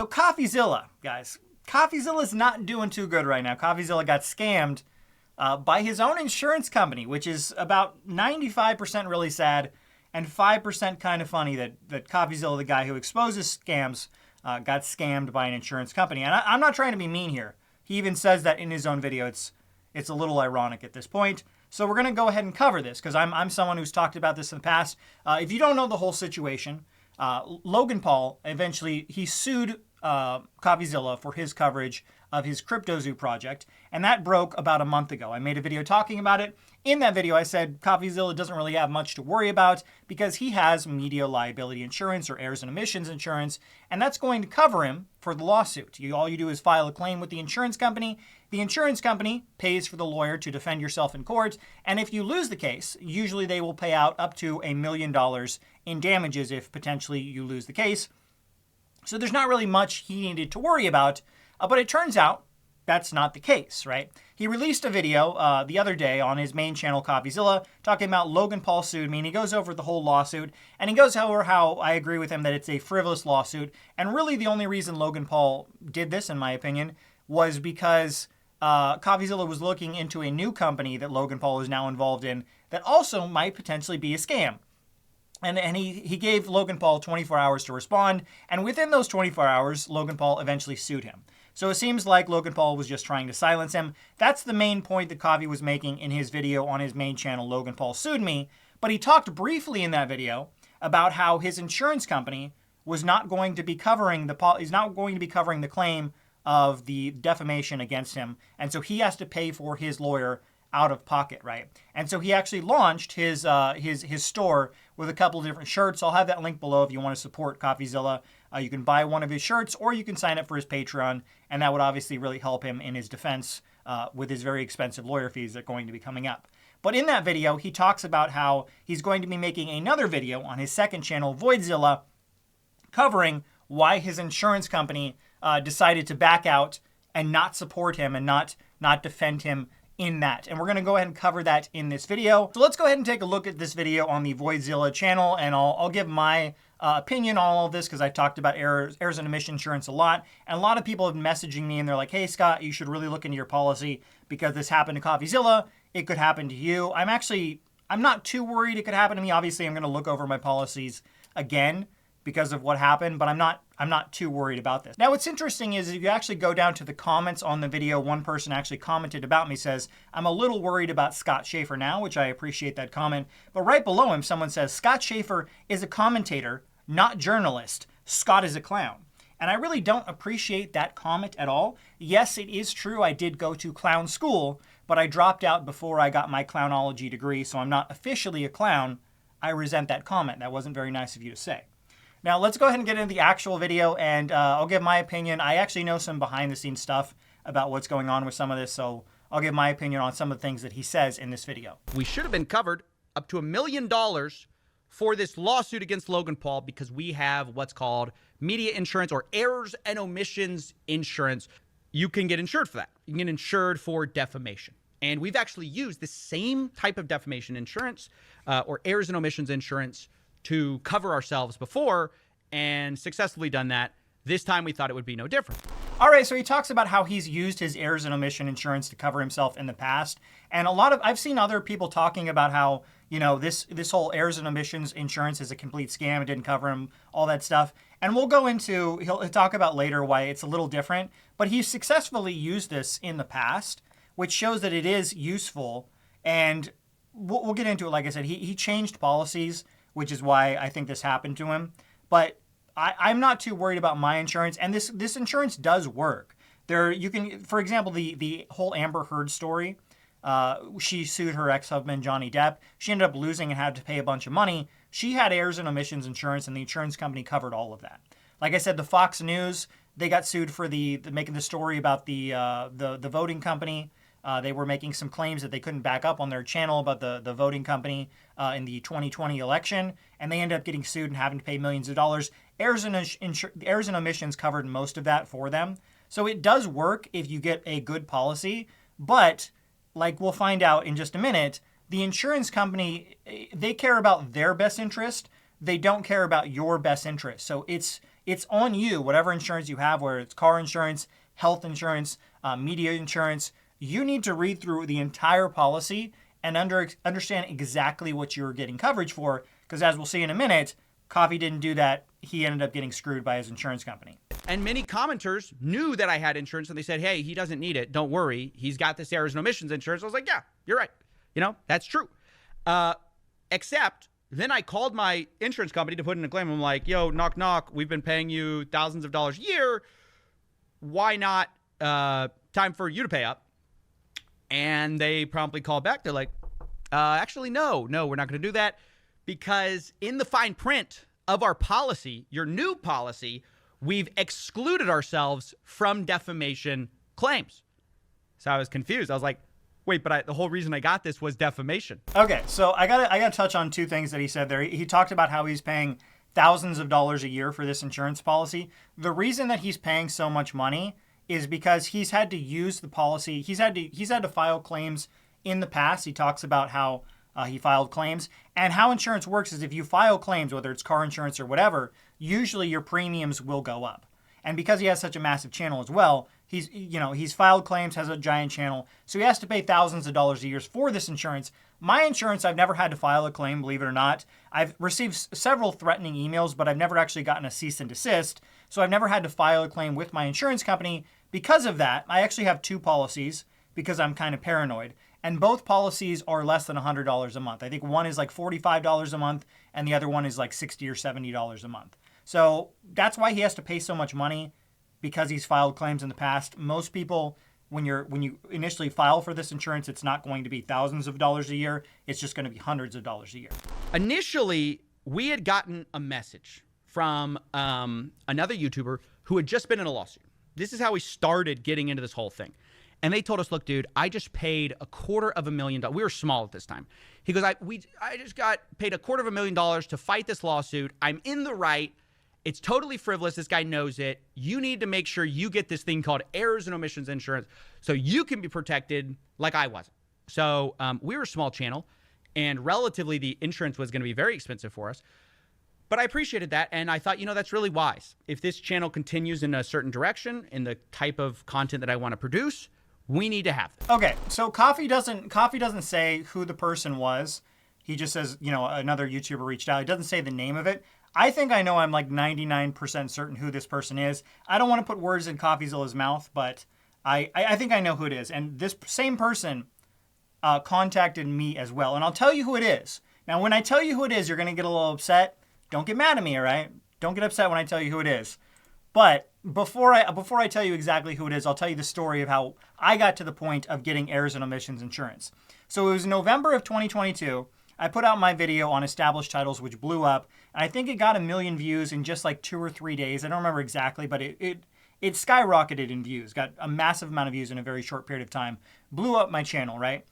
So Coffeezilla, guys. Coffeezilla's not doing too good right now. Coffeezilla got scammed by his own insurance company, which is about 95% really sad and 5% kind of funny that Coffeezilla, the guy who exposes scams, got scammed by an insurance company. And I'm not trying to be mean here. He even says that in his own video. It's a little ironic at this point. So we're going to go ahead and cover this because I'm someone who's talked about this in the past. If you don't know the whole situation, Logan Paul eventually he sued Coffeezilla for his coverage of his CryptoZoo project, and that broke about a month ago. I made a video talking about it. In that video, I said Coffeezilla doesn't really have much to worry about because he has media liability insurance or errors and omissions insurance, and that's going to cover him for the lawsuit. All you do is file a claim with the insurance company. The insurance company pays for the lawyer to defend yourself in court, and if you lose the case, usually they will pay out up to $1 million in damages if potentially you lose the case. So there's not really much he needed to worry about, but it turns out that's not the case, right? He released a video the other day on his main channel, Coffeezilla, talking about Logan Paul sued me, and he goes over the whole lawsuit, and he goes over how I agree with him that it's a frivolous lawsuit, and really the only reason Logan Paul did this, in my opinion, was because Coffeezilla was looking into a new company that Logan Paul is now involved in that also might potentially be a scam. And he gave Logan Paul 24 hours to respond, and within those 24 hours, Logan Paul eventually sued him. So it seems like Logan Paul was just trying to silence him. That's the main point that Coffee was making in his video on his main channel, Logan Paul Sued Me. But he talked briefly in that video about how his insurance company was not going to be covering the claim of the defamation against him, and so he has to pay for his lawyer out of pocket, right? And so he actually launched his store with a couple of different shirts. I'll have that link below if you want to support Coffeezilla. You can buy one of his shirts, or you can sign up for his Patreon, and that would obviously really help him in his defense with his very expensive lawyer fees that are going to be coming up. But in that video, he talks about how he's going to be making another video on his second channel, Voidzilla, covering why his insurance company decided to back out and not support him and not defend him in that. And we're going to go ahead and cover that in this video. So let's go ahead and take a look at this video on the Voidzilla channel, and I'll give my opinion on all of this because I talked about errors and omission insurance a lot. And a lot of people have been messaging me and they're like, hey, Scott, you should really look into your policy because this happened to Coffeezilla. It could happen to you. I'm not too worried it could happen to me. Obviously, I'm going to look over my policies again because of what happened, but I'm not too worried about this. Now, what's interesting is if you actually go down to the comments on the video, one person actually commented about me, says, I'm a little worried about Scott Schaefer now, which I appreciate that comment. But right below him, someone says, Scott Schaefer is a commentator, not journalist. Scott is a clown. And I really don't appreciate that comment at all. Yes, it is true I did go to clown school, but I dropped out before I got my clownology degree, so I'm not officially a clown. I resent that comment. That wasn't very nice of you to say. Now, let's go ahead and get into the actual video, and I'll give my opinion. I actually know some behind-the-scenes stuff about what's going on with some of this, so I'll give my opinion on some of the things that he says in this video. We should have been covered up to $1 million for this lawsuit against Logan Paul because we have what's called media insurance or errors and omissions insurance. You can get insured for that. You can get insured for defamation. And we've actually used the same type of defamation insurance or errors and omissions insurance to cover ourselves before and successfully done that. This time we thought it would be no different. All right, so he talks about how he's used his errors and omission insurance to cover himself in the past. And I've seen other people talking about how, this whole errors and omissions insurance is a complete scam. It didn't cover him, all that stuff. And we'll go into, he'll talk about later why it's a little different. But he's successfully used this in the past, which shows that it is useful. And we'll get into it. Like I said, he changed policies, which is why I think this happened to him. But I'm not too worried about my insurance, and this insurance does work. You can, for example, the whole Amber Heard story. She sued her ex-husband Johnny Depp. She ended up losing and had to pay a bunch of money. She had errors and omissions insurance, and the insurance company covered all of that. Like I said, the Fox News, they got sued for making the story about the voting company. They were making some claims that they couldn't back up on their channel about the voting company in the 2020 election, and they ended up getting sued and having to pay millions of dollars. Errors and omissions covered most of that for them. So it does work if you get a good policy, but like we'll find out in just a minute, the insurance company, they care about their best interest. They don't care about your best interest. So it's it's on you, whatever insurance you have, whether it's car insurance, health insurance, media insurance. You need to read through the entire policy and understand exactly what you're getting coverage for. Because as we'll see in a minute, Coffee didn't do that. He ended up getting screwed by his insurance company. And many commenters knew that I had insurance, and they said, hey, he doesn't need it. Don't worry. He's got this errors and omissions insurance. I was like, yeah, you're right. That's true. Except then I called my insurance company to put in a claim. I'm like, yo, knock, knock. We've been paying you thousands of dollars a year. Why not time for you to pay up? And they promptly called back. They're like, actually, no, we're not going to do that, because in the fine print of our policy, your new policy, we've excluded ourselves from defamation claims. So I was confused. I was like, wait, but the whole reason I got this was defamation. Okay, so I gotta touch on two things that he said there. He talked about how he's paying thousands of dollars a year for this insurance policy. The reason that he's paying so much money is because he's had to use the policy. He's had to file claims in the past. He talks about how he filed claims, and how insurance works is if you file claims, whether it's car insurance or whatever, usually your premiums will go up. And because he has such a massive channel as well, he's filed claims, has a giant channel, so he has to pay thousands of dollars a year for this insurance. My insurance, I've never had to file a claim, believe it or not. I've received several threatening emails, but I've never actually gotten a cease and desist. So I've never had to file a claim with my insurance company. Because of that, I actually have two policies because I'm kind of paranoid. And both policies are less than $100 a month. I think one is like $45 a month, and the other one is like $60 or $70 a month. So that's why he has to pay so much money, because he's filed claims in the past. Most people, when you initially file for this insurance, it's not going to be thousands of dollars a year. It's just going to be hundreds of dollars a year. Initially, we had gotten a message from another YouTuber who had just been in a lawsuit. This is how we started getting into this whole thing. And they told us, look, dude, I just paid $250,000. We were small at this time. He goes, I just got paid $250,000 to fight this lawsuit. I'm in the right. It's totally frivolous. This guy knows it. You need to make sure you get this thing called errors and omissions insurance so you can be protected like I wasn't. So we were a small channel, and relatively the insurance was going to be very expensive for us. But I appreciated that, and I thought, that's really wise. If this channel continues in a certain direction, in the type of content that I want to produce, we need to have this. Okay, so Coffee doesn't say who the person was. He just says, another YouTuber reached out. He doesn't say the name of it. I think I know, I'm like 99% certain who this person is. I don't want to put words in Coffeezilla's mouth, but I think I know who it is. And this same person contacted me as well. And I'll tell you who it is. Now, when I tell you who it is, you're going to get a little upset. Don't get mad at me, all right? Don't get upset when I tell you who it is. But before I tell you exactly who it is, I'll tell you the story of how I got to the point of getting errors and omissions insurance. So it was November of 2022. I put out my video on established titles, which blew up. And I think it got 1 million views in just like 2 or 3 days. I don't remember exactly, but it skyrocketed in views. Got a massive amount of views in a very short period of time. Blew up my channel, right?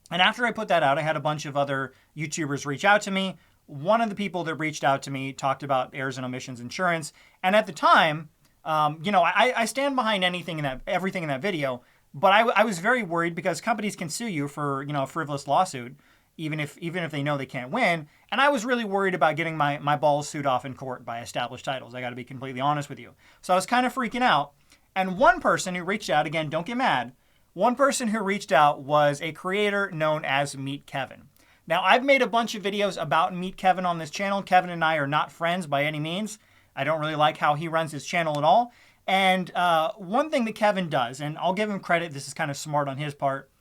And after I put that out, I had a bunch of other YouTubers reach out to me. One of the people that reached out to me talked about errors and omissions insurance. And at the time, I stand behind everything in that video, but I was very worried because companies can sue you for, a frivolous lawsuit, even if they know they can't win. And I was really worried about getting my balls sued off in court by established titles. I got to be completely honest with you. So I was kind of freaking out. And one person who reached out, again, don't get mad. One person who reached out was a creator known as Meet Kevin. Now, I've made a bunch of videos about Meet Kevin on this channel. Kevin and I are not friends by any means. I don't really like how he runs his channel at all. And one thing that Kevin does, and I'll give him credit, this is kind of smart on his part.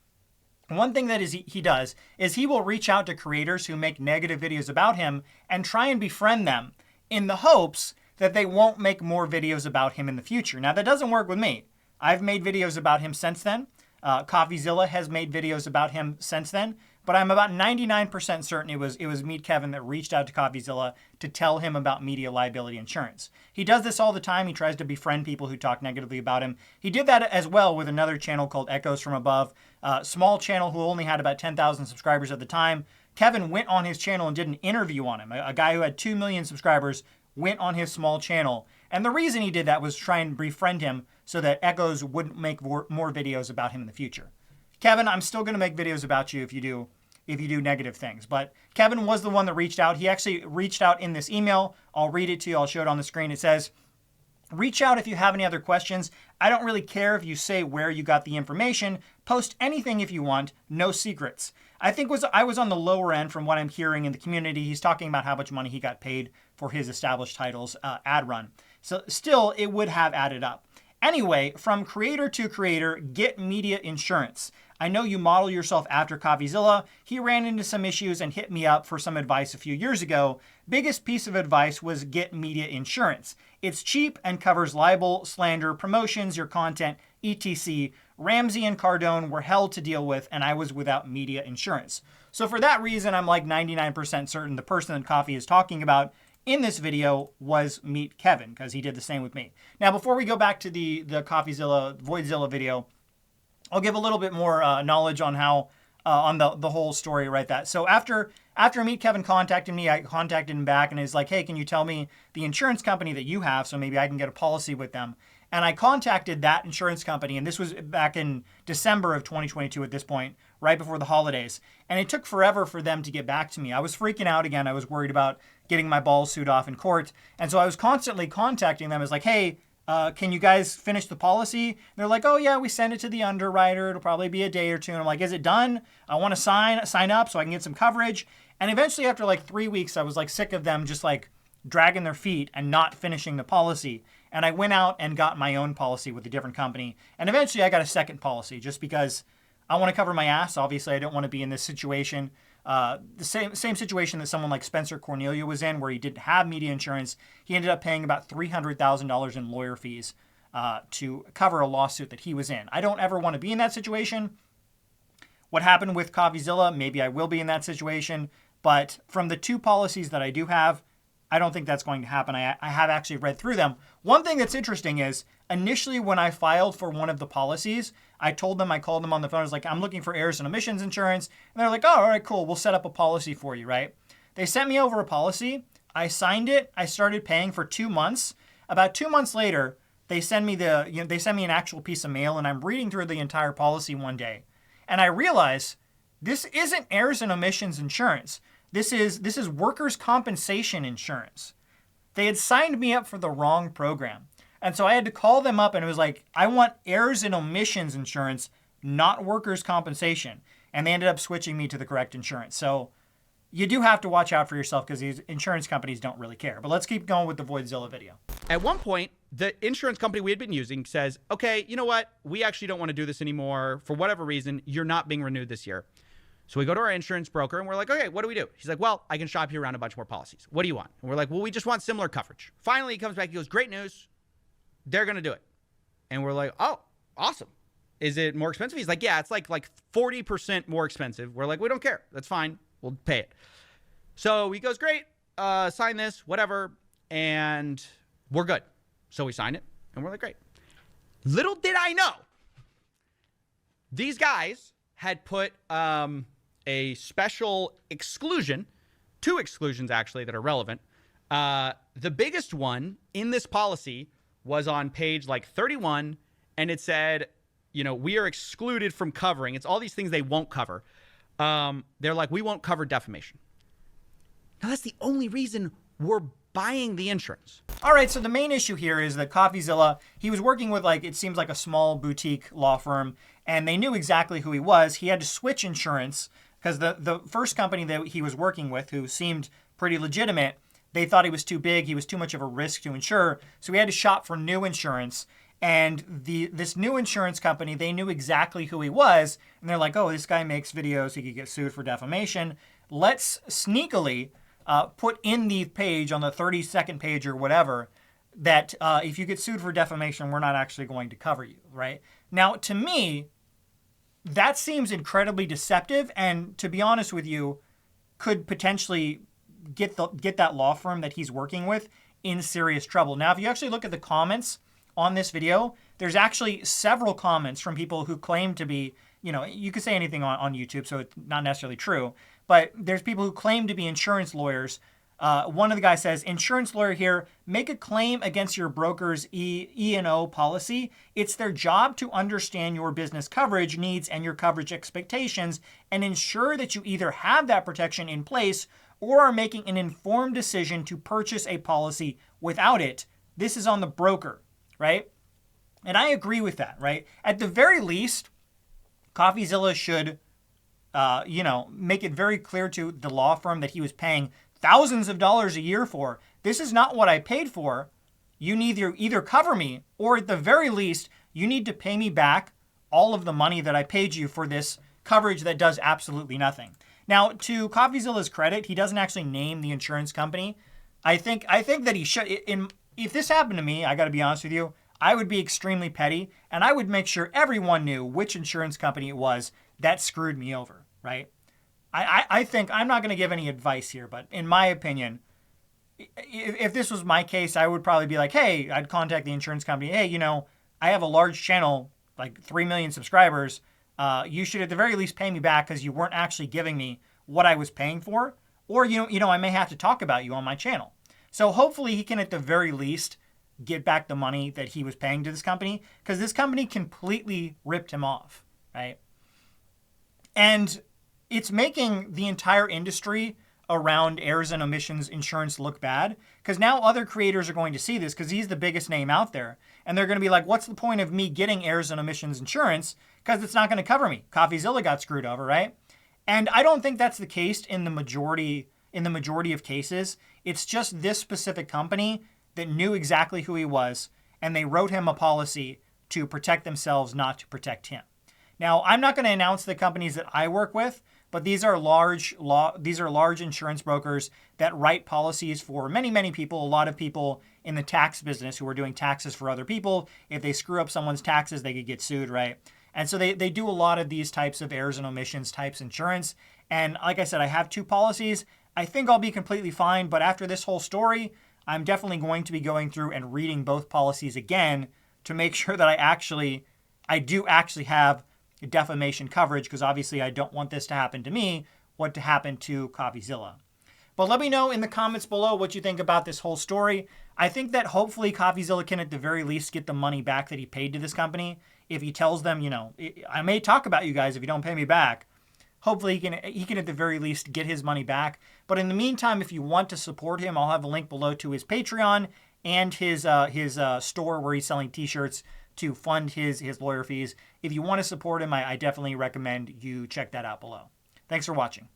One thing that he does is he will reach out to creators who make negative videos about him and try and befriend them in the hopes that they won't make more videos about him in the future. Now, that doesn't work with me. I've made videos about him since then. Coffeezilla has made videos about him since then. But I'm about 99% certain it was Meet Kevin that reached out to Coffeezilla to tell him about media liability insurance. He does this all the time. He tries to befriend people who talk negatively about him. He did that as well with another channel called Echoes from Above, small channel who only had about 10,000 subscribers at the time. Kevin went on his channel and did an interview on him. A guy who had 2 million subscribers went on his small channel. And the reason he did that was try and befriend him so that Echoes wouldn't make more videos about him in the future. Kevin, I'm still going to make videos about you if you do if you do negative things. But Kevin was the one that reached out. He actually reached out in this email. I'll read it to you. I'll show it on the screen. It says, reach out if you have any other questions. I don't really care if you say where you got the information. Post anything if you want. No secrets. I think I was on the lower end from what I'm hearing in the community. He's talking about how much money he got paid for his established titles ad run. So still, it would have added up. Anyway, from creator to creator, get media insurance. I know you model yourself after Coffeezilla. He ran into some issues and hit me up for some advice a few years ago. Biggest piece of advice was get media insurance. It's cheap and covers libel, slander, promotions, your content, etc. Ramsey and Cardone were hell to deal with, and I was without media insurance. So for that reason, I'm like 99% certain the person that Coffee is talking about in this video was Meet Kevin, because he did the same with me. Now, before we go back to the Coffeezilla, Voidzilla video, I'll give a little bit more knowledge on how, on the whole story, right? That. So after Meet Kevin contacted me, I contacted him back and he's like, hey, can you tell me the insurance company that you have so maybe I can get a policy with them? And I contacted that insurance company, and this was back in December of 2022 at this point, right before the holidays. And it took forever for them to get back to me. I was freaking out again. I was worried about getting my balls sued off in court. And so I was constantly contacting them as like, hey, can you guys finish the policy? And they're like, oh yeah, we send it to the underwriter. It'll probably be a day or two. And I'm like, is it done? I want to sign up so I can get some coverage. And eventually after like 3 weeks, I was like sick of them just like dragging their feet and not finishing the policy. And I went out and got my own policy with a different company. And eventually I got a second policy just because I want to cover my ass. Obviously, I don't want to be in this situation. The same situation that someone like Spencer Cornelia was in, where he didn't have media insurance. He ended up paying about $300,000 in lawyer fees to cover a lawsuit that he was in. I don't ever want to be in that situation. What happened with Coffeezilla, maybe I will be in that situation. But from the two policies that I do have, I don't think that's going to happen. I have actually read through them. One thing that's interesting is initially when I filed for one of the policies, I called them on the phone. I was like, I'm looking for errors and omissions insurance. And they're like, oh, all right, cool. We'll set up a policy for you, right? They sent me over a policy. I signed it. I started paying for 2 months. About 2 months later, they send me an actual piece of mail, and I'm reading through the entire policy one day. And I realize this isn't errors and omissions insurance. This is workers' compensation insurance. They had signed me up for the wrong program. And so I had to call them up and it was like, I want errors and omissions insurance, not workers' compensation. And they ended up switching me to the correct insurance. So you do have to watch out for yourself because these insurance companies don't really care. But let's keep going with the Voidzilla video. At one point, the insurance company we had been using says, okay, you know what? We actually don't want to do this anymore. For whatever reason, you're not being renewed this year. So we go to our insurance broker and we're like, okay, what do we do? He's like, well, I can shop you around a bunch more policies. What do you want? And we're like, well, we just want similar coverage. Finally, he comes back. He goes, great news. They're going to do it. And we're like, oh, awesome. Is it more expensive? He's like, yeah, it's like 40% more expensive. We're like, we don't care. That's fine. We'll pay it. So he goes, great. Sign this, whatever. And we're good. So we sign it and we're like, great. Little did I know, these guys had put a special exclusion, 2 exclusions actually that are relevant. The biggest one in this policy was on page 31, and it said, we are excluded from covering. It's all these things they won't cover. They're like, we won't cover defamation. Now that's the only reason we're buying the insurance. All right, so the main issue here is that Coffeezilla, he was working with it seems like a small boutique law firm, and they knew exactly who he was. He had to switch insurance because the first company that he was working with, who seemed pretty legitimate, they thought he was too big. He was too much of a risk to insure. So he had to shop for new insurance. And this new insurance company, they knew exactly who he was. And they're like, oh, this guy makes videos. He could get sued for defamation. Let's sneakily put in the page on the 32nd page or whatever that if you get sued for defamation, we're not actually going to cover you, right? Now, to me, that seems incredibly deceptive. And to be honest with you, could potentially get that law firm that he's working with in serious trouble. Now, if you actually look at the comments on this video, there's actually several comments from people who claim to be, you could say anything on YouTube, so it's not necessarily true, but there's people who claim to be insurance lawyers One of the guys says, insurance lawyer here, make a claim against your broker's E&O policy. It's their job to understand your business coverage needs and your coverage expectations and ensure that you either have that protection in place or are making an informed decision to purchase a policy without it. This is on the broker, right? And I agree with that, right? At the very least, Coffeezilla should, make it very clear to the law firm that he was paying thousands of dollars a year for. This is not what I paid for. You need to either cover me, or at the very least, you need to pay me back all of the money that I paid you for this coverage that does absolutely nothing. Now, to Coffeezilla's credit, he doesn't actually name the insurance company. I think that he should. If this happened to me, I got to be honest with you, I would be extremely petty, and I would make sure everyone knew which insurance company it was that screwed me over, right? I think, I'm not going to give any advice here, but in my opinion, if this was my case, I would probably be like, hey, I'd contact the insurance company. Hey, I have a large channel, like 3 million subscribers. You should at the very least pay me back because you weren't actually giving me what I was paying for. Or, I may have to talk about you on my channel. So hopefully he can at the very least get back the money that he was paying to this company, because this company completely ripped him off, right? And it's making the entire industry around errors and omissions insurance look bad, because now other creators are going to see this because he's the biggest name out there. And they're going to be like, what's the point of me getting errors and omissions insurance? Because it's not going to cover me. Coffeezilla got screwed over, right? And I don't think that's the case in the majority of cases. It's just this specific company that knew exactly who he was, and they wrote him a policy to protect themselves, not to protect him. Now, I'm not going to announce the companies that I work with, but these are large insurance brokers that write policies for many, many people, a lot of people in the tax business who are doing taxes for other people. If they screw up someone's taxes, they could get sued, right? And so they do a lot of these types of errors and omissions types insurance. And like I said, I have 2 policies. I think I'll be completely fine, but after this whole story, I'm definitely going to be going through and reading both policies again to make sure that I do actually have defamation coverage, because obviously I don't want this to happen to me, what to happen to Coffeezilla. But let me know in the comments below what you think about this whole story. I think that hopefully Coffeezilla can at the very least get the money back that he paid to this company. If he tells them, I may talk about you guys if you don't pay me back. Hopefully he can at the very least get his money back. But in the meantime, if you want to support him, I'll have a link below to his Patreon and his store where he's selling t-shirts to fund his lawyer fees. If you want to support him, I definitely recommend you check that out below. Thanks for watching.